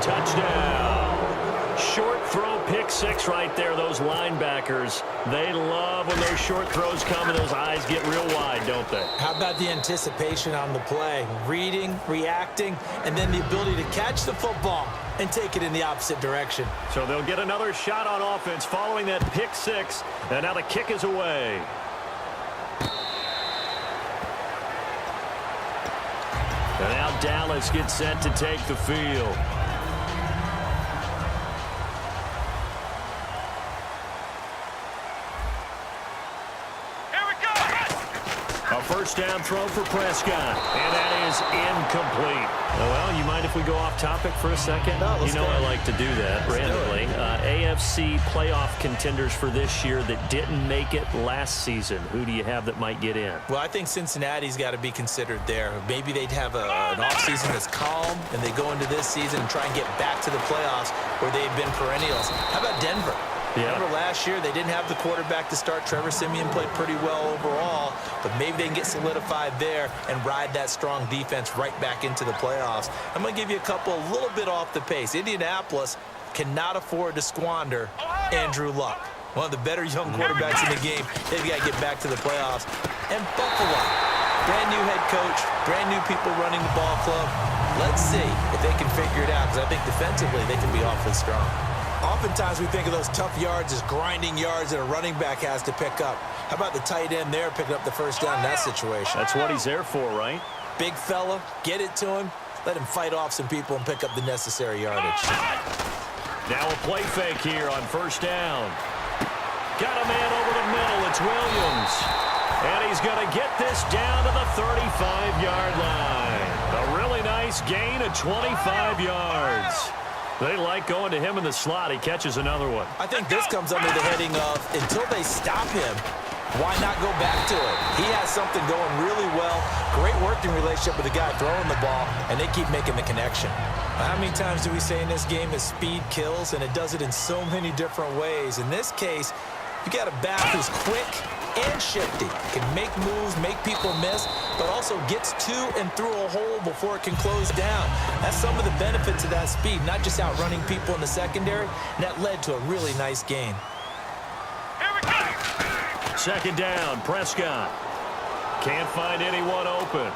touchdown. Short throw, pick six right there. Those linebackers, they love when those short throws come and those eyes get real wide, don't they? How about the anticipation on the play? Reading, reacting, and then the ability to catch the football and take it in the opposite direction. So they'll get another shot on offense following that pick six, and now the kick is away. And now Dallas gets set to take the field. A first down throw for Prescott, and that is incomplete. Well, you mind if we go off topic for a second? No, you know I like to do that randomly. AFC playoff contenders for this year that didn't make it last season. Who do you have that might get in? Well, I think Cincinnati's got to be considered there. Maybe they'd have an offseason that's calm, and they go into this season and try and get back to the playoffs where they've been perennials. How about Denver? Yeah. Remember last year, they didn't have the quarterback to start. Trevor Siemian played pretty well overall, but maybe they can get solidified there and ride that strong defense right back into the playoffs. I'm going to give you a couple a little bit off the pace. Indianapolis cannot afford to squander Andrew Luck, one of the better young quarterbacks in the game. They've got to get back to the playoffs. And Buffalo, brand new head coach, brand new people running the ball club. Let's see if they can figure it out, because I think defensively they can be awfully strong. Oftentimes we think of those tough yards as grinding yards that a running back has to pick up. How about the tight end there picking up the first down in that situation? That's what he's there for, right? Big fella, get it to him, let him fight off some people and pick up the necessary yardage. Now a play fake here on first down. Got a man over the middle. It's Williams. And he's going to get this down to the 35-yard line. A really nice gain of 25 yards. They like going to him in the slot. He catches another one. I think this comes under the heading of, until they stop him, why not go back to it? He has something going really well. Great working relationship with the guy throwing the ball, and they keep making the connection. How many times do we say in this game that speed kills, and it does it in so many different ways? In this case, you got a back who's quick and shifty, can make moves, make people miss, but also gets to and through a hole before it can close down. That's some of the benefits of that speed, not just outrunning people in the secondary, and that led to a really nice gain. Second down, Prescott. Can't find anyone open.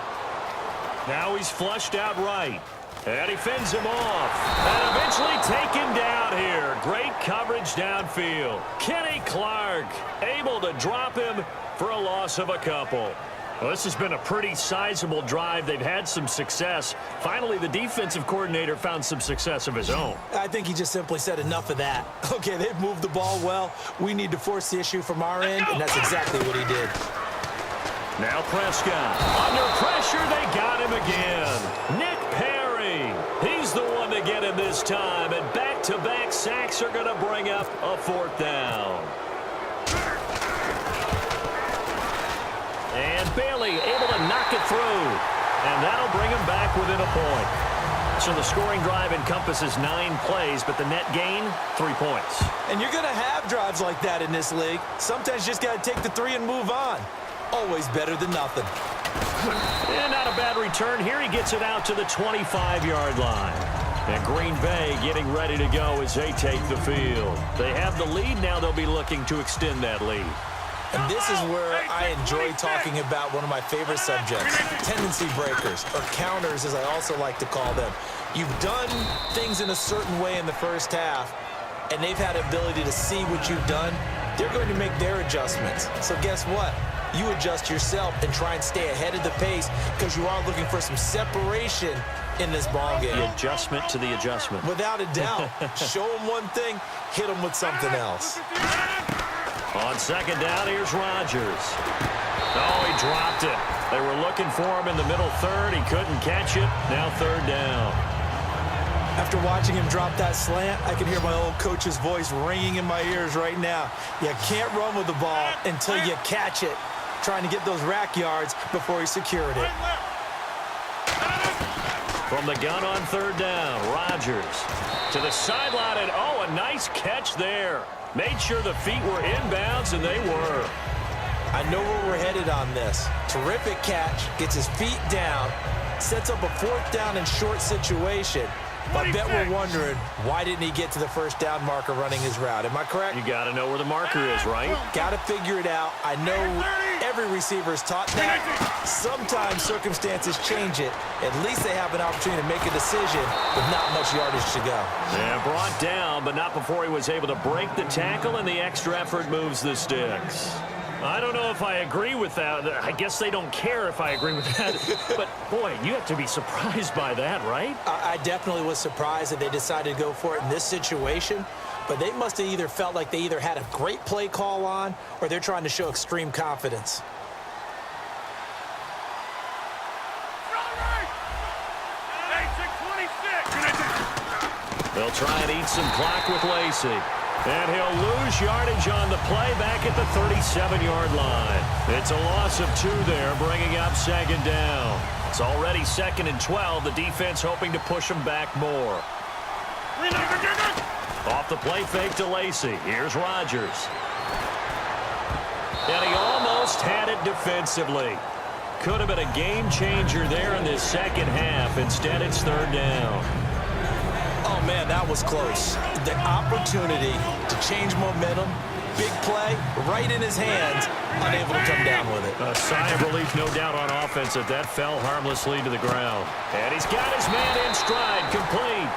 Now he's flushed out right. And he fends him off. And eventually taken down here. Great coverage downfield. Kenny Clark able to drop him for a loss of a couple. Well, this has been a pretty sizable drive. They've had some success. Finally, the defensive coordinator found some success of his own. I think he just simply said enough of that. Okay, they've moved the ball well. We need to force the issue from our end, and that's exactly what he did. Now Prescott. Under pressure, they got him again. Nick Perry. He's the one to get him this time, and back-to-back sacks are going to bring up a fourth down. And Bailey able to knock it through, and that'll bring him back within a point. So the scoring drive encompasses 9 plays, but the net gain, 3 points. And you're going to have drives like that in this league. Sometimes you just got to take the 3 and move on. Always better than nothing. And not a bad return here. He gets it out to the 25-yard line. And Green Bay getting ready to go as they take the field. They have the lead. Now they'll be looking to extend that lead. And this is where I enjoy talking about one of my favorite subjects, tendency breakers, or counters as I also like to call them. You've done things in a certain way in the first half, and they've had the ability to see what you've done. They're going to make their adjustments. So guess what? You adjust yourself and try and stay ahead of the pace because you are looking for some separation in this ball game. The adjustment to the adjustment. Without a doubt. Show them one thing, hit them with something else. On second down, here's Rodgers. Oh, he dropped it. They were looking for him in the middle third. He couldn't catch it. Now third down. After watching him drop that slant, I can hear my old coach's voice ringing in my ears right now. You can't run with the ball until you catch it. Trying to get those rack yards before he secured it. From the gun on third down, Rodgers to the sideline, and oh, a nice catch there. Made sure the feet were inbounds, and they were. I know where we're headed on this. Terrific catch, gets his feet down, sets up a fourth down and short situation. I bet we're wondering, why didn't he get to the first down marker running his route? Am I correct? You got to know where the marker is, right? Got to figure it out. I know every receiver is taught that. Sometimes circumstances change it. At least they have an opportunity to make a decision with not much yardage to go. Yeah, brought down, but not before he was able to break the tackle, and the extra effort moves the sticks. I don't know if I agree with that. I guess they don't care if I agree with that. But, boy, you have to be surprised by that, right? I definitely was surprised that they decided to go for it in this situation. But they must have either felt like they either had a great play call on or they're trying to show extreme confidence. They'll try and eat some clock with Lacey. And he'll lose yardage on the play back at the 37-yard line. It's a loss of 2 there, bringing up second down. It's already 2nd and 12. The defense hoping to push them back more. Off the play fake to Lacey. Here's Rodgers. And he almost had it defensively. Could have been a game changer there in this second half. Instead, it's 3rd down. Oh, man, that was close. The opportunity to change momentum, big play, right in his hands, unable to come down with it. A sigh of relief, no doubt, on offense that fell harmlessly to the ground. And he's got his man in stride, complete.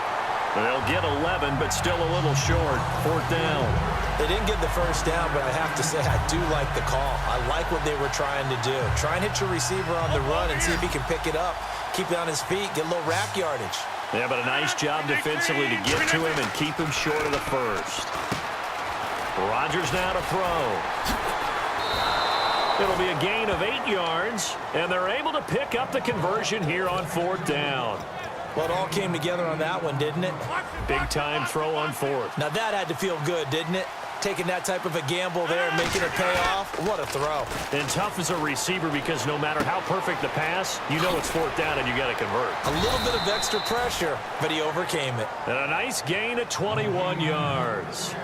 They'll get 11, but still a little short. 4th down. They didn't get the first down, but I have to say I do like the call. I like what they were trying to do. Try and hit your receiver on the run and see if he can pick it up, keep it on his feet, get a little rack yardage. Yeah, but a nice job defensively to get to him and keep him short of the first. Rodgers now to throw. It'll be a gain of 8 yards, and they're able to pick up the conversion here on 4th down. Well, it all came together on that one, didn't it? Big-time throw on 4th. Now, that had to feel good, didn't it? Taking that type of a gamble there and making it pay off. What a throw. And tough as a receiver because no matter how perfect the pass, you know it's 4th down and you got to convert. A little bit of extra pressure, but he overcame it. And a nice gain of 21 yards.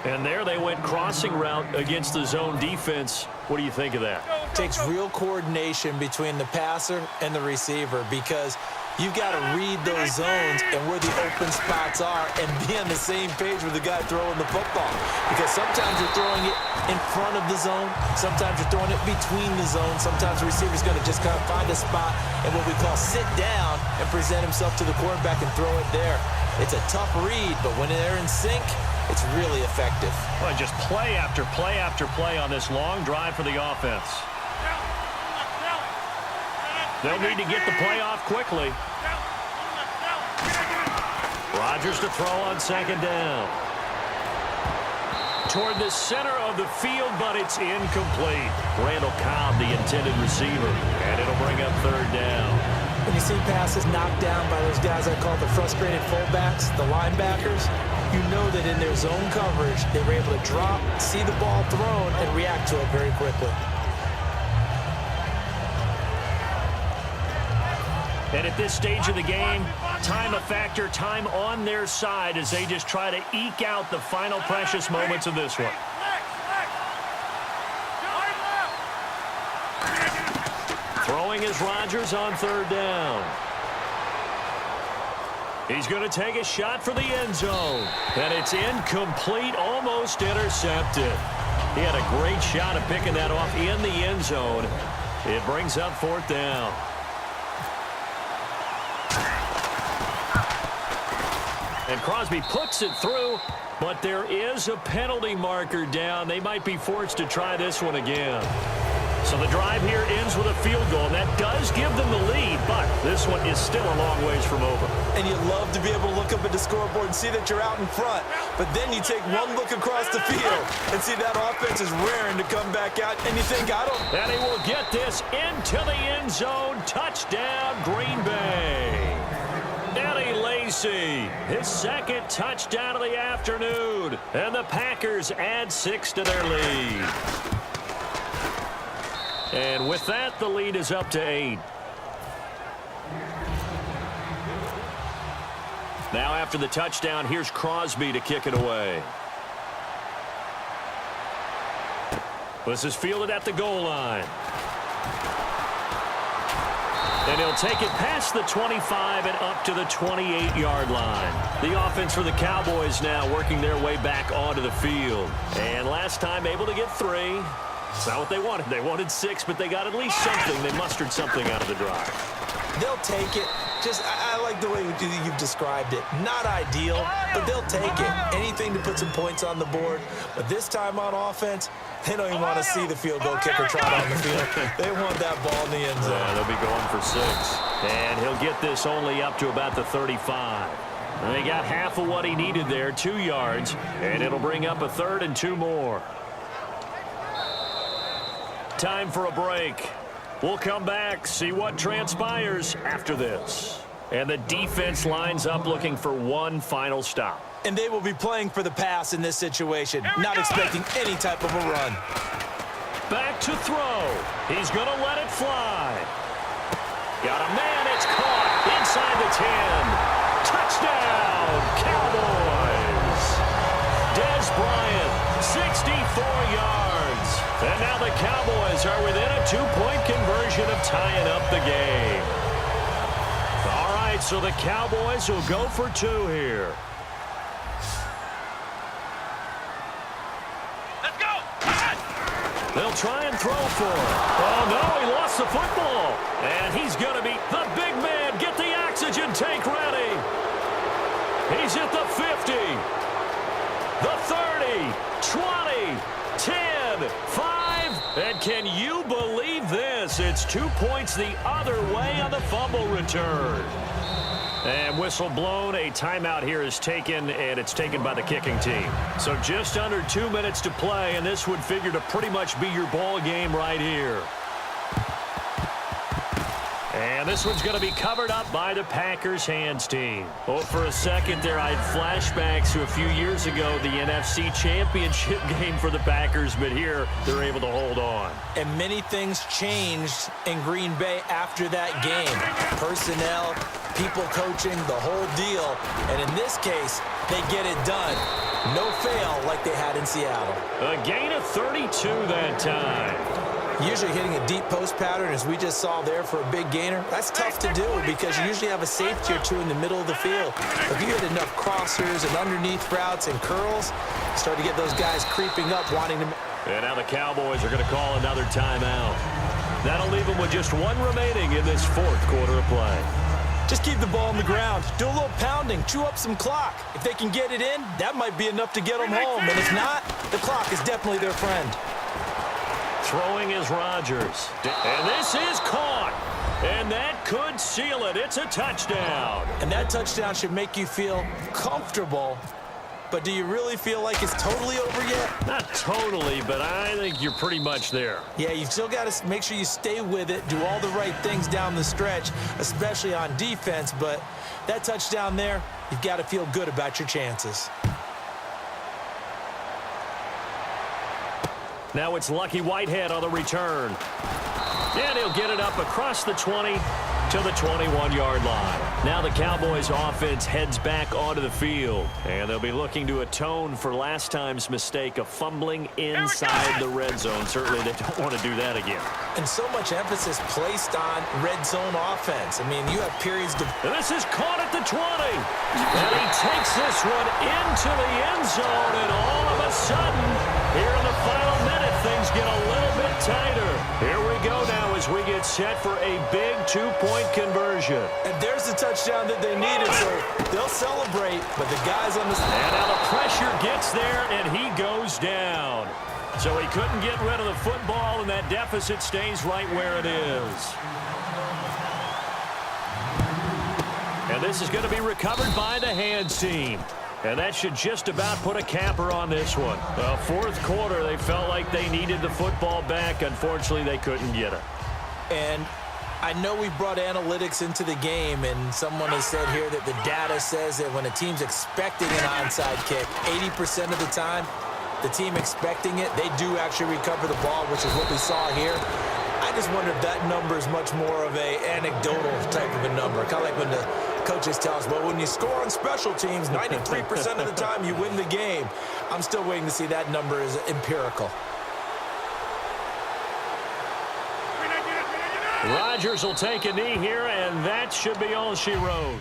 And there they went crossing route against the zone defense. What do you think of that? Takes real coordination between the passer and the receiver because you've got to read those zones and where the open spots are and be on the same page with the guy throwing the football. Because sometimes you're throwing it in front of the zone. Sometimes you're throwing it between the zones. Sometimes the receiver's going to just kind of find a spot and what we call sit down and present himself to the quarterback and throw it there. It's a tough read, but when they're in sync, it's really effective. Well, just play after play after play on this long drive for the offense. They'll need to get the play off quickly. Rodgers to throw on 2nd down. Toward the center of the field, but it's incomplete. Randall Cobb, the intended receiver, and it'll bring up 3rd down. When you see passes knocked down by those guys I call the frustrated fullbacks, the linebackers, you know that in their zone coverage, they were able to drop, see the ball thrown, and react to it very quickly. And at this stage of the game, time a factor, time on their side as they just try to eke out the final precious moments of this one. Throwing is Rodgers on 3rd down. He's going to take a shot for the end zone. And it's incomplete, almost intercepted. He had a great shot at picking that off in the end zone. It brings up 4th down. And Crosby puts it through, but there is a penalty marker down. They might be forced to try this one again. So the drive here ends with a field goal, and that does give them the lead, but this one is still a long ways from over. And you'd love to be able to look up at the scoreboard and see that you're out in front, but then you take one look across the field and see that offense is raring to come back out, and you think, I don't... And he will get this into the end zone. Touchdown, Green Bay. Eddie Lacey, his 2nd touchdown of the afternoon, and the Packers add 6 to their lead. And with that, the lead is up to 8. Now after the touchdown, here's Crosby to kick it away. This is fielded at the goal line. And he'll take it past the 25 and up to the 28-yard line. The offense for the Cowboys now working their way back onto the field. And last time able to get 3. It's not what they wanted. They wanted 6, but they got at least something. They mustered something out of the drive. They'll take it. I like the way you've described it. Not ideal, but they'll take it. Anything to put some points on the board. But this time on offense, they don't even want to see the field goal kicker trot on the field. They want that ball in the end zone. Yeah, they'll be going for 6. And he'll get this only up to about the 35. And they got half of what he needed there, 2 yards. And it'll bring up a 3rd and 2 more. Time for a break. We'll come back, see what transpires after this. And the defense lines up looking for one final stop. And they will be playing for the pass in this situation, not expecting any type of a run. Back to throw. He's going to let it fly. Got a man, it's caught inside the 10. Touchdown, Cowboys. Dez Bryant, 64 yards. And now the Cowboys are within a 2-point conversion of tying up the game. All right, so the Cowboys will go for 2 here. Let's go! They'll try and throw for it. Oh, no, he lost the football. And he's going to be the big man. Get the oxygen tank ready. He's at the 50, the 30, 20, 10, 5. And can you believe this? It's 2 points the other way on the fumble return. And whistle blown. A timeout here is taken, and it's taken by the kicking team. So just under 2 minutes to play, and this would figure to pretty much be your ball game right here. And this one's going to be covered up by the Packers hands team. Oh, for a second there, I had flashbacks to a few years ago, the NFC Championship game for the Packers, but here they're able to hold on. And many things changed in Green Bay after that game. Personnel, people coaching, the whole deal. And in this case, they get it done. No fail like they had in Seattle. A gain of 32 that time. Usually hitting a deep post pattern, as we just saw there for a big gainer, that's tough to do because you usually have a safety or two in the middle of the field. If you hit enough crossers and underneath routes and curls, you start to get those guys creeping up wanting to... And now the Cowboys are going to call another timeout. That'll leave them with just 1 remaining in this 4th quarter of play. Just keep the ball on the ground. Do a little pounding. Chew up some clock. If they can get it in, that might be enough to get them home. And if not, the clock is definitely their friend. Throwing is Rodgers. And this is caught. And that could seal it. It's a touchdown. And that touchdown should make you feel comfortable. But do you really feel like it's totally over yet? Not totally, but I think you're pretty much there. Yeah, you've still got to make sure you stay with it, do all the right things down the stretch, especially on defense. But that touchdown there, you've got to feel good about your chances. Now it's Lucky Whitehead on the return. And he'll get it up across the 20 to the 21-yard line. Now the Cowboys offense heads back onto the field. And they'll be looking to atone for last time's mistake of fumbling inside the red zone. Certainly they don't want to do that again. And so much emphasis placed on red zone offense. I mean, you have periods to... And this is caught at the 20. And he takes this one into the end zone. And all of a sudden, here in the final minute, things get a little bit tighter. Here we go now as we get set for a big 2-point conversion. And there's the touchdown that they needed, so they'll celebrate. But the guys on the... And now the pressure gets there, and he goes down. So he couldn't get rid of the football, and that deficit stays right where it is. And this is going to be recovered by the hands team. And that should just about put a capper on this one. The 4th quarter, they felt like they needed the football back. Unfortunately, they couldn't get it. And I know we've brought analytics into the game, and someone has said here that the data says that when a team's expecting an onside kick, 80% of the time, the team expecting it, they do actually recover the ball, which is what we saw here. I just wonder if that number is much more of a anecdotal type of a number. Kind of like when the coaches tell us, well, when you score on special teams, 93% of the time you win the game. I'm still waiting to see that number is empirical. Rodgers will take a knee here, and that should be all she wrote.